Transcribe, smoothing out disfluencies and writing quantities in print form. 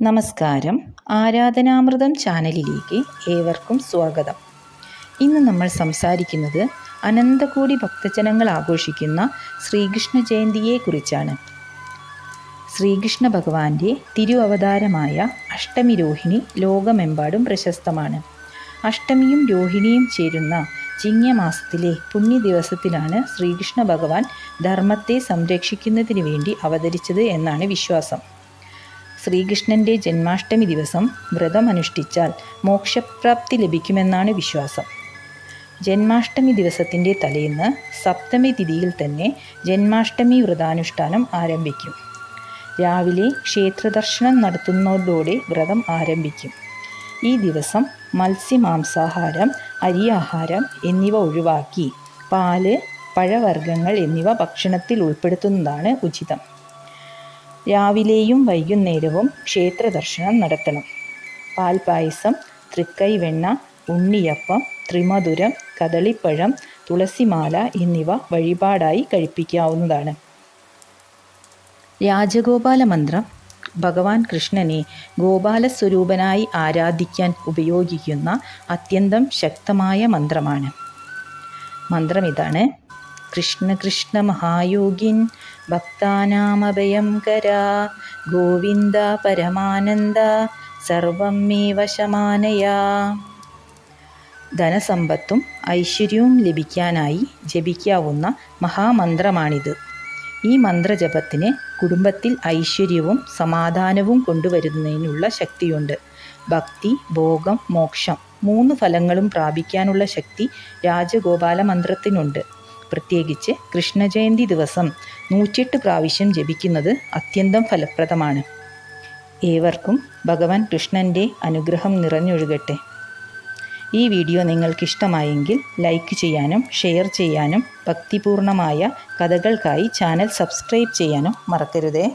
നമസ്കാരം. ആരാധനാമൃതം ചാനലിലേക്ക് ഏവർക്കും സ്വാഗതം. ഇന്ന് നമ്മൾ സംസാരിക്കുന്നത് അനന്തകോടി ഭക്തജനങ്ങൾ ആഘോഷിക്കുന്ന ശ്രീകൃഷ്ണ ജയന്തിയെക്കുറിച്ചാണ്. ശ്രീകൃഷ്ണ ഭഗവാന്റെ തിരുവവതാരമായ അഷ്ടമി രോഹിണി ലോകമെമ്പാടും പ്രശസ്തമാണ്. അഷ്ടമിയും രോഹിണിയും ചേരുന്ന ചിങ്ങമാസത്തിലെ പുണ്യദിവസത്തിലാണ് ശ്രീകൃഷ്ണ ഭഗവാൻ ധർമ്മത്തെ സംരക്ഷിക്കുന്നതിന് വേണ്ടി അവതരിച്ചത് എന്നാണ് വിശ്വാസം. ശ്രീകൃഷ്ണൻ്റെ ജന്മാഷ്ടമി ദിവസം വ്രതമനുഷ്ഠിച്ചാൽ മോക്ഷപ്രാപ്തി ലഭിക്കുമെന്നാണ് വിശ്വാസം. ജന്മാഷ്ടമി ദിവസത്തിൻ്റെ തലേന്ന് സപ്തമി തിഥിയിൽ തന്നെ ജന്മാഷ്ടമി വ്രതാനുഷ്ഠാനം ആരംഭിക്കും. രാവിലെ ക്ഷേത്രദർശനം നടത്തുന്നതോടെ വ്രതം ആരംഭിക്കും. ഈ ദിവസം മത്സ്യമാംസാഹാരം, അരിയാഹാരം എന്നിവ ഒഴിവാക്കി പാല്, പഴവർഗ്ഗങ്ങൾ എന്നിവ ഭക്ഷണത്തിൽ ഉൾപ്പെടുത്തുന്നതാണ് ഉചിതം. രാവിലെയും വൈകുന്നേരവും ക്ഷേത്ര ദർശനം നടത്തണം. പാൽപായസം, തൃക്കൈവെണ്ണ, ഉണ്ണിയപ്പം, ത്രിമധുരം, കദളിപ്പഴം, തുളസിമാല എന്നിവ വഴിപാടായി കഴിപ്പിക്കാവുന്നതാണ്. രാജഗോപാല മന്ത്രം ഭഗവാൻ കൃഷ്ണനെ ഗോപാലസ്വരൂപനായി ആരാധിക്കാൻ ഉപയോഗിക്കുന്ന അത്യന്തം ശക്തമായ മന്ത്രമാണ്. മന്ത്രം ഇതാണ്: കൃഷ്ണ കൃഷ്ണ മഹായോഗിൻ ഭക്താനാമഭയം കരാ ഗോവിന്ദ പരമാനന്ദ സർവം മേ വശമാനയാ. ധനസമ്പത്തും ഐശ്വര്യവും ലഭിക്കാനായി ജപിക്കാവുന്ന മഹാമന്ത്രമാണിത്. ഈ മന്ത്രജപത്തിന് കുടുംബത്തിൽ ഐശ്വര്യവും സമാധാനവും കൊണ്ടുവരുന്നതിനുള്ള ശക്തിയുണ്ട്. ഭക്തി, ഭോഗം, മോക്ഷം 3 ഫലങ്ങളും പ്രാപിക്കാനുള്ള ശക്തി രാജഗോപാല മന്ത്രത്തിനുണ്ട്. പ്രത്യേകിച്ച് കൃഷ്ണജയന്തി ദിവസം 108 പ്രാവശ്യം ജപിക്കുന്നത് അത്യന്തം ഫലപ്രദമാണ്. ഏവർക്കും ഭഗവാൻ കൃഷ്ണൻ്റെ അനുഗ്രഹം നിറഞ്ഞൊഴുകട്ടെ. ഈ വീഡിയോ നിങ്ങൾക്കിഷ്ടമായെങ്കിൽ ലൈക്ക് ചെയ്യാനും ഷെയർ ചെയ്യാനും ഭക്തിപൂർണമായ കഥകൾക്കായി ചാനൽ സബ്സ്ക്രൈബ് ചെയ്യാനും മറക്കരുതേ.